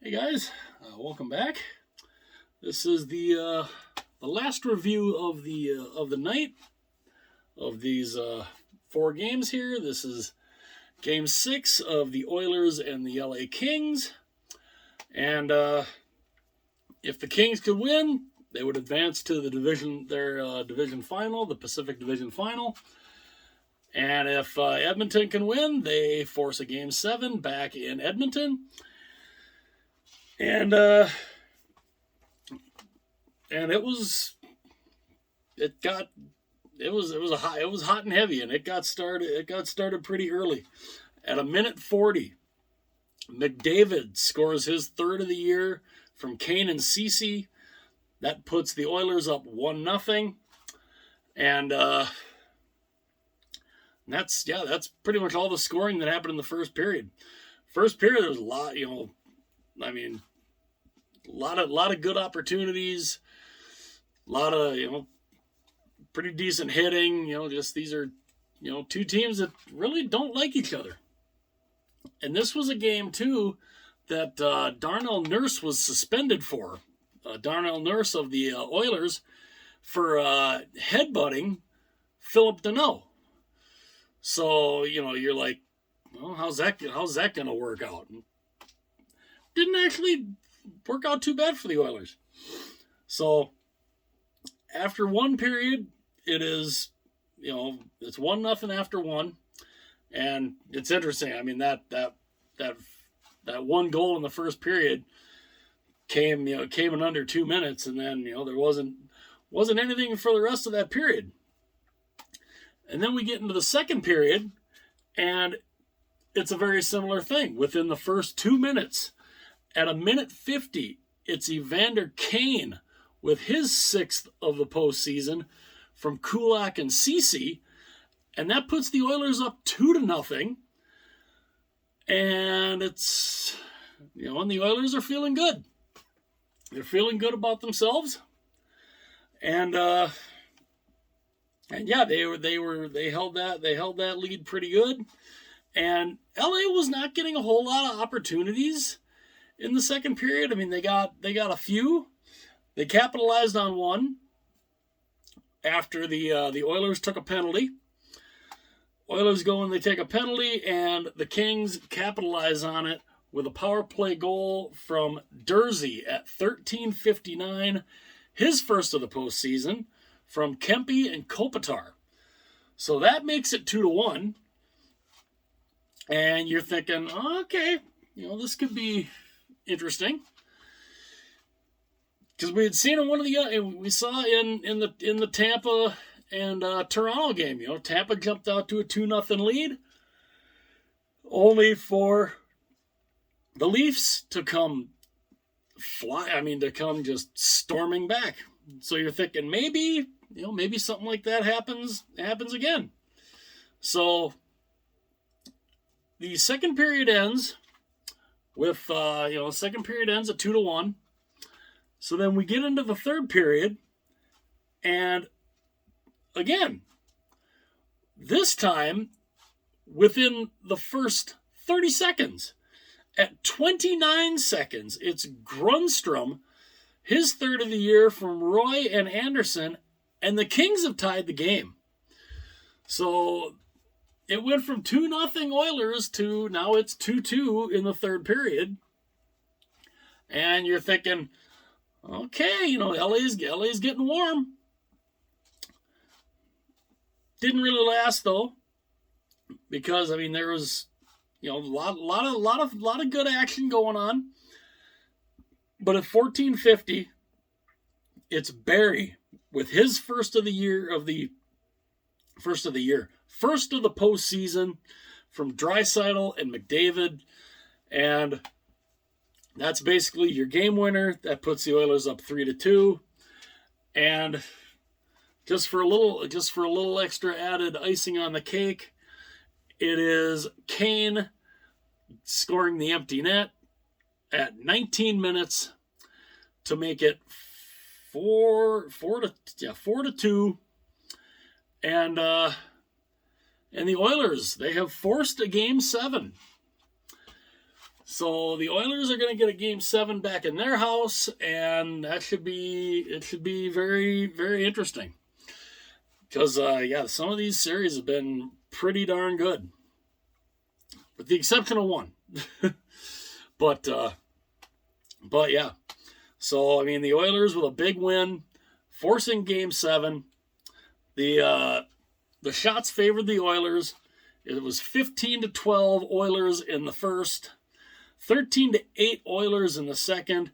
Hey guys, welcome back. This is the last review of the night of these four games here. This is Game 6 of the Oilers and the LA Kings, and if the Kings could win, they would advance to the division final, the Pacific Division Final. And if Edmonton can win, they force a Game 7 back in Edmonton. And it was hot and heavy, and it got started pretty early. At a minute 40, McDavid scores his third of the year from Kane and Ceci. That puts the Oilers up 1-0. And that's pretty much all the scoring that happened in the first period. First period, there was a lot, a lot of good opportunities, a lot of, pretty decent hitting. Just these are, two teams that really don't like each other. And this was a game, too, that Darnell Nurse was suspended for. Darnell Nurse of the Oilers for headbutting Phillip Danault. So, you're like, well, how's that going to work out? Didn't actually work out too bad for the Oilers. So, after one period, it is, it's 1-0 after one. And it's interesting. I mean, that one goal in the first period came in under 2 minutes, and then, there wasn't anything for the rest of that period. And then we get into the second period, and it's a very similar thing. Within the first 2 minutes, at a minute 50, it's Evander Kane with his sixth of the postseason from Kulak and Ceci, and that puts the Oilers up 2-0. And it's, and the Oilers are feeling good. They're feeling good about themselves, and yeah, they held that lead pretty good, and LA was not getting a whole lot of opportunities in the second period. I mean, they got a few. They capitalized on one after the Oilers took a penalty. Oilers go and they take a penalty, and the Kings capitalize on it with a power play goal from Dursey at 13:59, his first of the postseason, from Kempe and Kopitar. So that makes it 2-1. And you're thinking, okay, this could be interesting. Because we had seen in one of the we saw in the Tampa and Toronto game, Tampa jumped out to a 2-0 lead, only for the Leafs to come just storming back. So you're thinking maybe something like that happens again. So the second period ends with second period ends at 2-1. So then we get into the third period, and again, this time within the first 30 seconds, at 29 seconds, it's Grundstrom, his third of the year from Roy and Anderson, and the Kings have tied the game. So it went from 2-0 Oilers to now it's 2-2 in the third period. And you're thinking, okay, LA's getting warm. Didn't really last though, because there was a lot of good action going on. But at 14:50, it's Barry with his first of the postseason from Draisaitl and McDavid, and that's basically your game winner. That puts the Oilers up 3-2, and just for a little extra added icing on the cake, it is Kane scoring the empty net at 19 minutes to make it 4-2, and the Oilers, they have forced a Game 7. So the Oilers are going to get a Game 7 back in their house, and it should be very, very interesting. Because, some of these series have been pretty darn good. With the exception of one. But yeah. So, I mean, the Oilers with a big win, forcing Game 7. The shots favored the Oilers. It was 15-12 Oilers in the first, 13-8 Oilers in the second,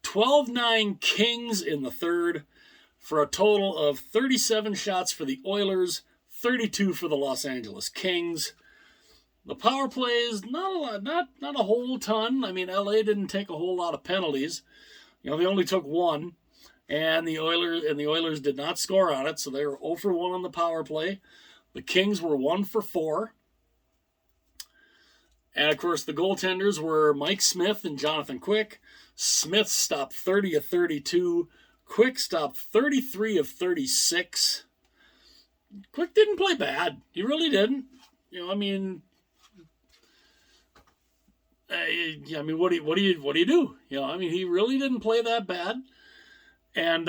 12-9 Kings in the third, for a total of 37 shots for the Oilers, 32 for the Los Angeles Kings. The power plays, not a whole ton. I mean, LA didn't take a whole lot of penalties. They only took one, and the Oilers did not score on it, so they were 0 for 1 on the power play. The Kings were 1 for 4. And, of course, the goaltenders were Mike Smith and Jonathan Quick. Smith stopped 30 of 32. Quick stopped 33 of 36. Quick didn't play bad. He really didn't. What do you do? He really didn't play that bad. And,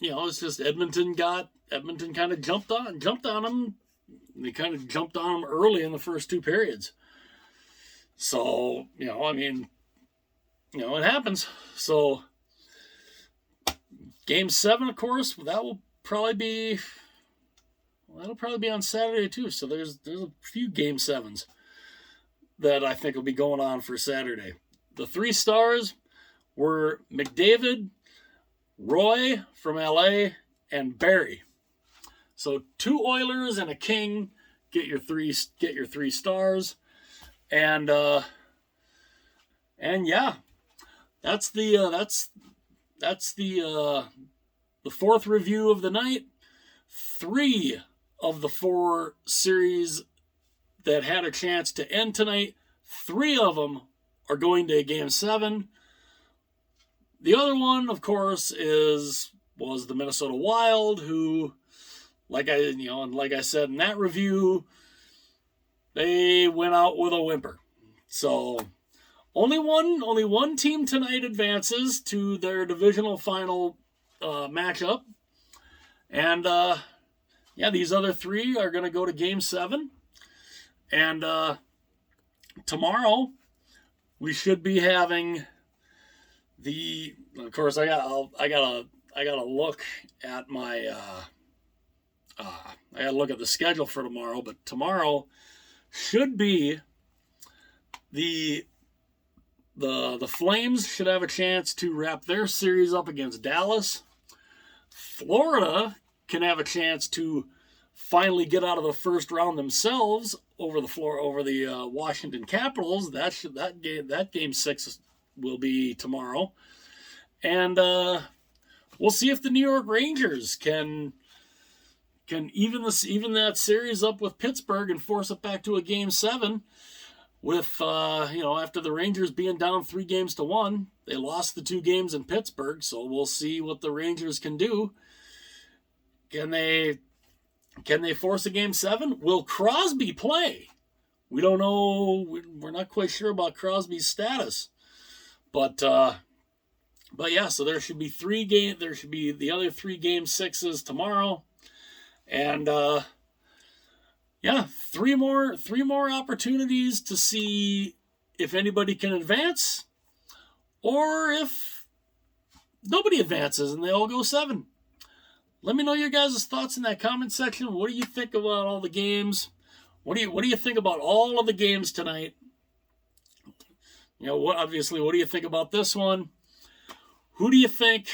it's just Edmonton kind of jumped on him. They kind of jumped on him early in the first two periods. So, it happens. So, Game 7, of course, that'll probably be on Saturday too. So there's a few Game 7s that I think will be going on for Saturday. The 3 stars were McDavid, Roy from LA, and Barry. So 2 Oilers and a King get your three stars, and yeah, that's the fourth review of the night. 3 of the 4 series that had a chance to end tonight, 3 of them are going to Game 7. The other one, of course, was the Minnesota Wild, who, like I said in that review, they went out with a whimper. So only one team tonight advances to their divisional final matchup, and these other 3 are going to go to Game 7. And tomorrow we should be having of course I gotta look at my I gotta look at the schedule for tomorrow, but tomorrow should be the Flames should have a chance to wrap their series up against Dallas. Florida can have a chance to finally get out of the first round themselves over the Washington Capitals. That game 6 will be tomorrow, and we'll see if the New York Rangers can even that series up with Pittsburgh and force it back to a Game 7. With after the Rangers being down 3-1, they lost the 2 games in Pittsburgh, so we'll see what the Rangers can do. Can they force a Game 7? Will Crosby play? We don't know. We're not quite sure about Crosby's status. But yeah, so there should be the other 3 Game 6s tomorrow. And 3 more opportunities to see if anybody can advance, or if nobody advances and they all go 7. Let me know your guys' thoughts in that comment section. What do you think about all the games? What do you think about all of the games tonight? What do you think about this one? Who do you think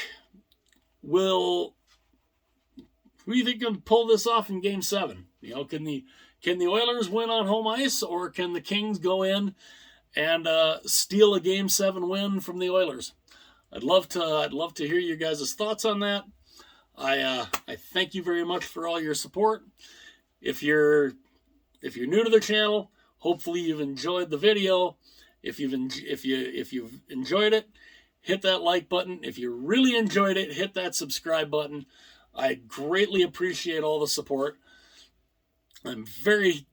can pull this off in Game 7? Can the Oilers win on home ice, or can the Kings go in and steal a Game 7 win from the Oilers? I'd love to hear your guys' thoughts on that. I thank you very much for all your support. If you're new to the channel, hopefully you've enjoyed the video. If you've enjoyed it, hit that like button. If you really enjoyed it, hit that subscribe button. I greatly appreciate all the support. I'm very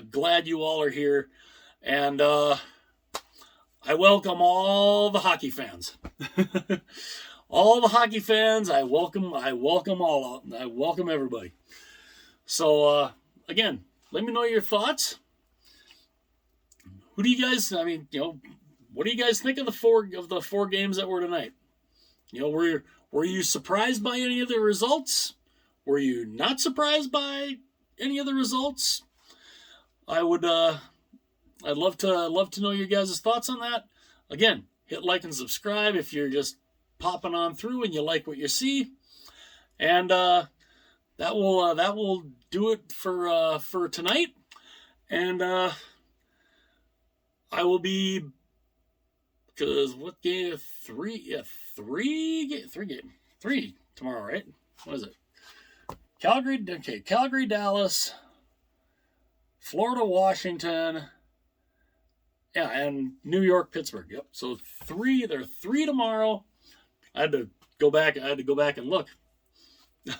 glad you all are here, And I welcome all the hockey fans. All the hockey fans, I welcome all. I welcome everybody. So, again, let me know your thoughts. Who do you guys, what do you guys think of the four games that were tonight? Were you surprised by any of the results? Were you not surprised by any of the results? I'd love to know your guys' thoughts on that. Again, hit like and subscribe if you're just popping on through and you like what you see. And that will do it for tonight. And I will be, because what game? Three tomorrow, right? What is it? Calgary, Dallas, Florida, Washington, yeah, and New York, Pittsburgh. Yep. So there are three tomorrow. I had to go back and look.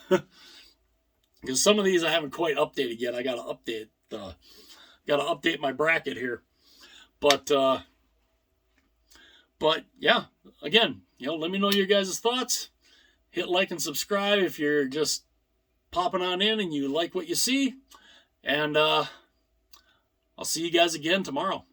Because some of these I haven't quite updated yet. I gotta update my bracket here. But yeah, again, let me know your guys' thoughts. Hit like and subscribe if you're just popping on in and you like what you see. And I'll see you guys again tomorrow.